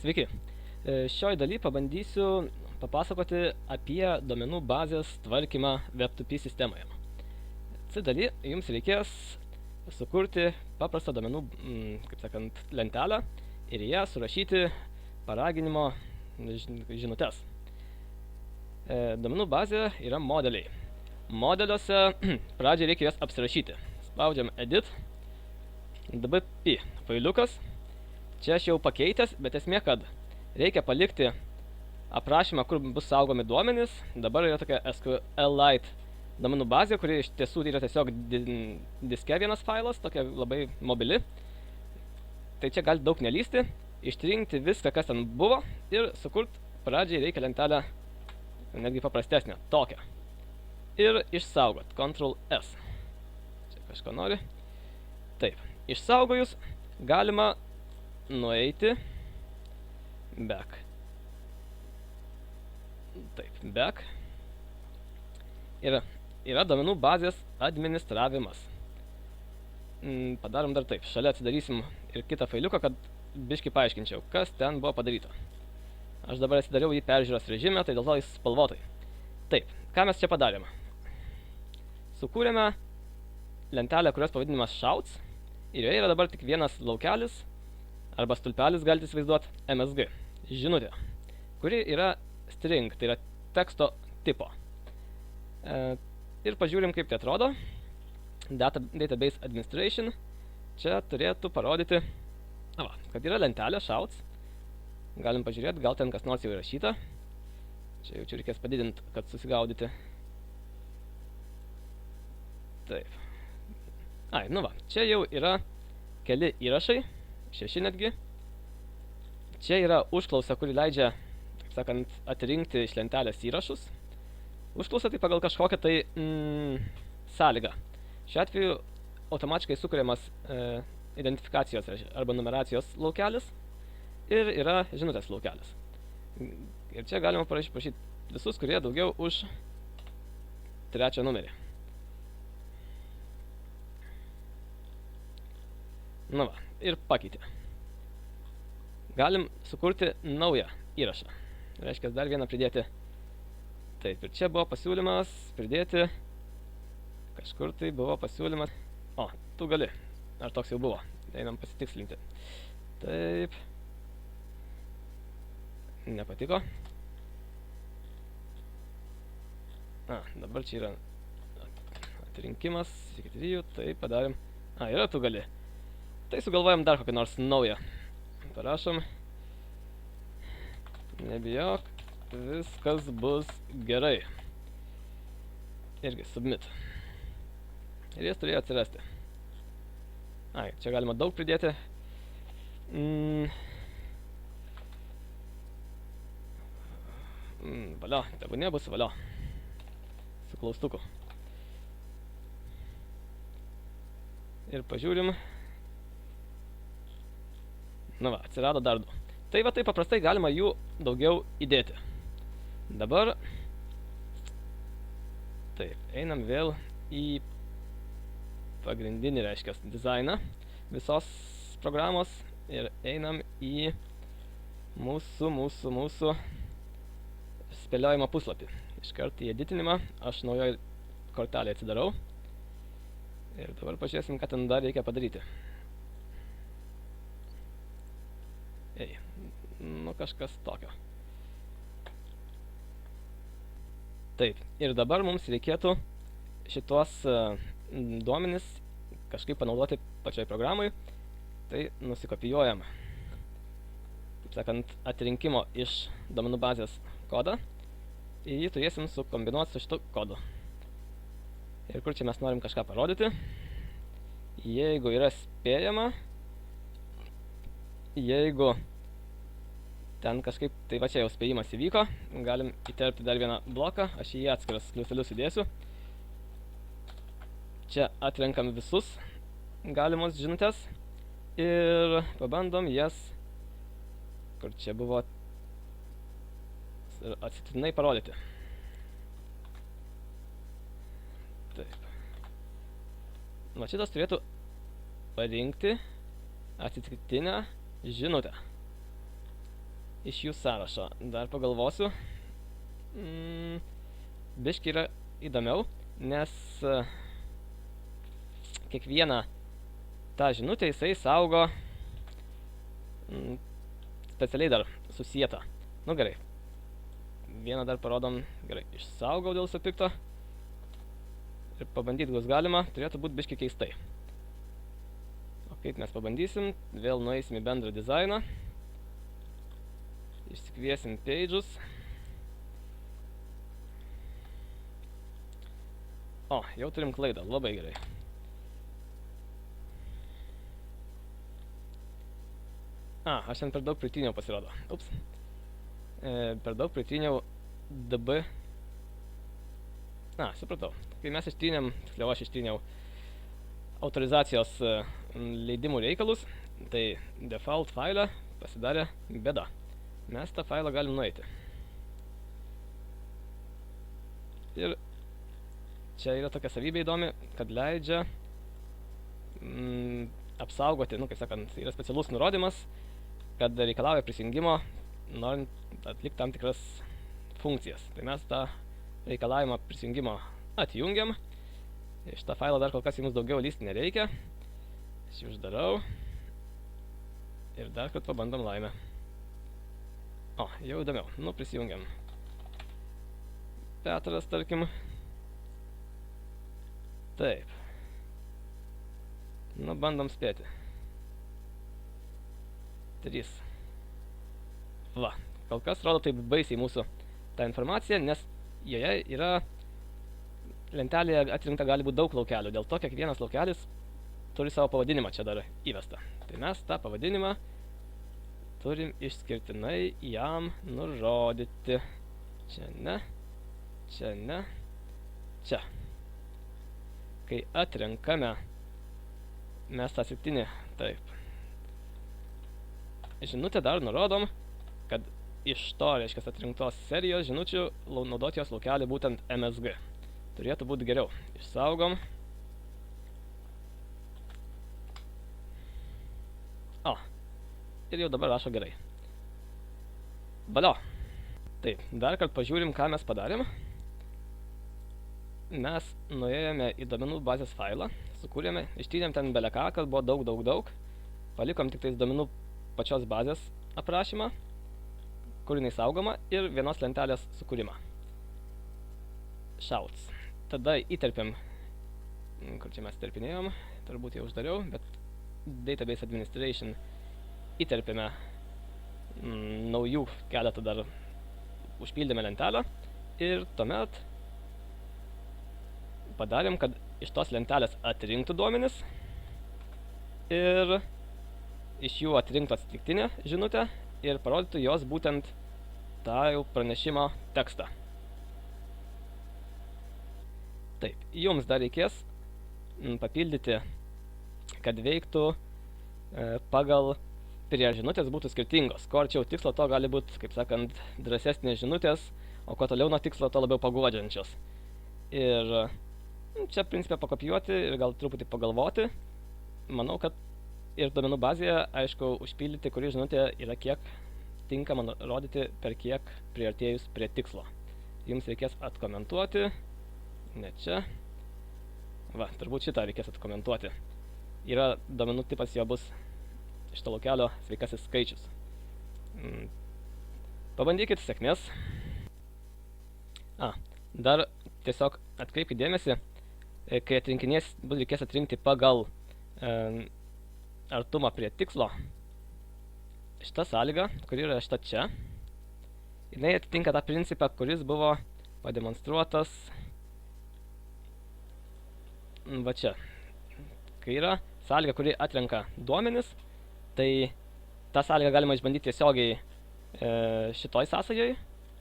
Sveiki. Šioj daly pabandysiu papasakoti apie duomenų bazės tvarkymą Web2P sistemoje. C daly jums reikės sukurti paprastą duomenų, lentelę ir į ją surašyti paraginimo žinutes. Duomenų bazė yra modeliai. Modeliuose pradžiai reikia jas apsirašyti. Spaudžiam Edit, dbp failiukas. Čia aš jau pakeitęs, bet esmė, kad reikia palikti aprašymą, kur bus saugomi duomenys. Dabar yra tokia SQLite duomenų bazė, kuri iš tiesų yra tiesiog diske vienas failas, tokia labai mobili. Tai čia gali daug nelysti, ištrinti viską, kas ten buvo ir sukurti pradžiai reikia lentelę netgi paprastesnę, tokią. Ir išsaugot, Ctrl S. Čia kažko nori. Taip, išsaugojus galima nueiti back. Taip, back. Yra duomenų bazės administravimas. Padarom dar taip. Šalia atsidarysim ir kitą failiuką, kad biškį paaiškinčiau, kas ten buvo padaryta. Aš dabar atsidariau į peržiūros režimą, tai dėl to jis spalvotai. Taip, ką mes čia padarėme? Sukūrėme lentelę, kurios pavadinimas shouts. Ir joje yra dabar tik vienas laukelis, arba stulpelis galite įsivaizduoti, MSG, žinutė, kuri yra string, tai yra teksto tipo. Ir pažiūrim, kaip tai atrodo. Database Administration. Čia turėtų parodyti, kad yra lentelė shouts. Galim pažiūrėti, gal ten kas nors jau įrašyta. Čia jau čia reikės padidinti, kad susigaudyti. Taip. Čia jau yra keli įrašai, 6 netgi. Čia yra užklausa, kuri leidžia, taip sakant, atrinkti iš lentelės įrašus. Užklausa tai pagal kažkokią tai sąlygą. Šiuo atveju automatiškai sukuriamas identifikacijos arba numeracijos laukelis ir yra žinutės laukelis. Ir čia galima parašyti visus, kurie daugiau už 3 numerį. Ir pakeitė. Galim sukurti naują įrašą. Reiškia, dar vieną pridėti. Taip, ir čia buvo pasiūlymas pridėti. Kažkur tai buvo pasiūlymas. Tu gali. Ar toks jau buvo? Einam pasitikslinti. Taip. Nepatiko. Dabar čia yra atrinkimas. Iki 3. Taip, padarim. Yra tu gali. Tai sugalvojam dar kokį nors naują. Parašom. Nebijok, viskas bus gerai. Irgi submit. Ir jis turėjo atsirasti. Čia galima daug pridėti. Valio, tebūnė bus valio. Su klaustuku. Ir pažiūrim. Atsirado dar 2. Tai taip paprastai galima jų daugiau įdėti. Dabar taip, einam vėl į pagrindinį, reiškia, dizainą visos programos ir einam į mūsų spėliojimo puslapį. Iškart į editinimą, aš naujoj kortelį atsidarau. Ir dabar pažiūrėsim, ką ten dar reikia padaryti. Kažkas tokio. Taip, ir dabar mums reikėtų šitos duomenis kažkaip panaudoti pačioj programai. Tai nusikopijuojam, taip sakant, atrinkimo iš duomenų bazės kodą. Ir jį turėsim sukombinuoti su šitu kodu. Ir kur čia mes norim kažką parodyti. Jeigu yra spėjama, jeigu ten kažkaip, tai va čia jau spėjimas įvyko, galim įterpti dar vieną bloką, aš į jį atskiras kliuselius įdėsiu. Čia atrenkam visus galimus žinutės ir pabandom jas, kur čia buvo, atsitiktinai parodyti. Taip. Šitas turėtų parinkti atsitiktinę žinutę. iš jų sąrašo. Dar pagalvosiu. Biški yra įdomiau, nes kiekvieną tą žinutę jisai saugo specialiai dar susijęta. Nu gerai. Vieną dar parodom. Gerai, išsaugau dėl supikto. Ir pabandyti bus galima. Turėtų būti biški keistai. O kaip mes pabandysim? Vėl nueisim į bendrą dizainą. Išsikviesim pages. O, jau turim klaidą. Labai gerai. Aš ten per daug pritryniau pasirodo. Ups. Per daug pritryniau db. Supratau. Kai mes ištrynėm, tiksliau aš ištrynėjau autorizacijos leidimų reikalus, tai default failą pasidarė bėda. Mes tą failą galim nueiti. Ir čia yra tokia savybė įdomi, kad leidžia apsaugoti, kaip sakant, yra specialus nurodymas, kad reikalauja prisijungimo, norint atlikti tam tikras funkcijas. Tai mes tą reikalavimą prisijungimo atjungiam. Šitą failą dar kol kas jums daugiau lysti nereikia. Aš jį uždarau. Ir dar kad pabandom laimę. O, jau įdomiau. Prisijungiam. Petras, tarkim. Taip. Bandom spėti. 3. Va, kol kas rodo taip baisiai mūsų tą informaciją, nes joje yra lentelėje atrinkta gali būti daug laukelių. Dėl to kiekvienas laukelis turi savo pavadinimą čia dar įvestą. Tai mes tą pavadinimą turim išskirtinai jam nurodyti. Čia ne, čia ne, čia. Kai atrenkame mes tą 7, taip. Žinutę dar nurodom, kad iš to, reiškia, atrinktos serijos žinučių naudoti jos laukelį būtent MSG. Turėtų būti geriau. Išsaugom. O. Ir jau dabar rašo gerai. Valio. Taip, dar kart pažiūrim, ką mes padarėm. Mes nuėjome į duomenų bazės failą, sukūrėme, ištrynėm ten beleką, kad buvo daug. Palikom tik tais duomenų pačios bazės aprašymą, kur jinai saugoma, ir vienos lentelės sukūrimą. Shouts. Tada įterpiam, kur čia mes terpinėjom, turbūt jau uždariau, bet Database Administration įterpėme naujų keletą dar užpildėme lentelę ir tuomet padarėm, kad iš tos lentelės atrinktų duomenis ir iš jų atrinktų atsitiktinę žinutę ir parodytų jos būtent tą jau pranešimo tekstą. Taip, jums dar reikės papildyti, kad veiktų pagal prie žinutės būtų skirtingos. Kuo arčiau tikslo, to gali būti, kaip sakant, drąsesnės žinutės, o kuo toliau nuo tikslo, to labiau paguodžiančios. Ir čia principė pakopijuoti ir gal truputį pagalvoti. Manau, kad ir duomenų bazėje, aišku, užpildyti, kuri žinutė yra kiek tinkama rodyti, per kiek priartėjus prie tikslo. Jums reikės atkomentuoti. Ne čia. Va, turbūt šitą reikės atkomentuoti. Yra duomenų tipas, jo bus šito laukelio sveikasis skaičius. Pabandykit, sėkmės. Dar tiesiog atkreipkite dėmesį, kai atrinkinės, reikės atrinkti pagal artumą prie tikslo. Šita sąlyga, kuri yra šita čia, jinai atitinka tą principą, kuris buvo pademonstruotas va čia. Kai yra sąlyga, kuri atrenka duomenis, tai tą sąlygą galima išbandyti tiesiogiai šitoj sąsajoj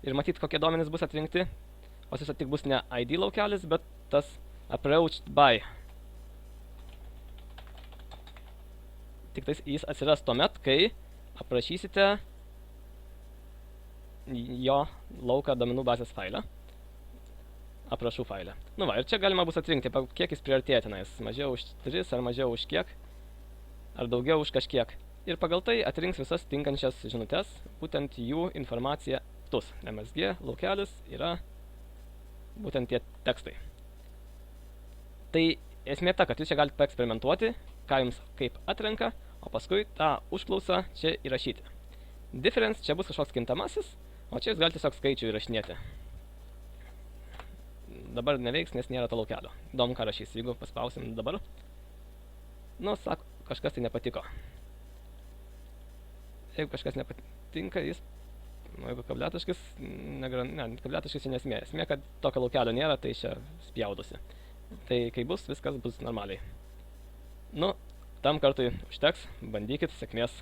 ir matyti, kokie duomenys bus atrinkti. O tiesiog tik bus ne ID laukelis, bet tas approached by. Tik tais jis atsiras tuomet, kai aprašysite jo lauką duomenų bazės failą. Aprašų failę. Nu va, ir čia galima bus atrinkti, kiek jis priartėja tenais. Mažiau už 3 ar mažiau už kiek. Ar daugiau už kažkiek. ir pagal tai atrinks visas tinkančias žinutes, būtent jų informacija tus. MSG laukelis yra būtent tie tekstai. Tai esmė ta, kad jūs čia galite paeksperimentuoti, ką jums kaip atrenka, o paskui tą užklausą čia įrašyti. Difference čia bus kažkoks kintamasis, o čia jūs galite tiesiog skaičių įrašinėti. Dabar neveiks, nes nėra to laukelio. Įdomu, ką rašys, jeigu paspausim dabar. Nu, sako, kažkas tai nepatiko. Jeigu kažkas nepatinka, jis, jeigu kabliataškis, kabliataškis čia nesmė. Esmė, kad tokio laukelio nėra, tai čia spjaudosi. Tai kai bus, viskas bus normaliai. Nu, tam kartui užteks, bandykit, sėkmės.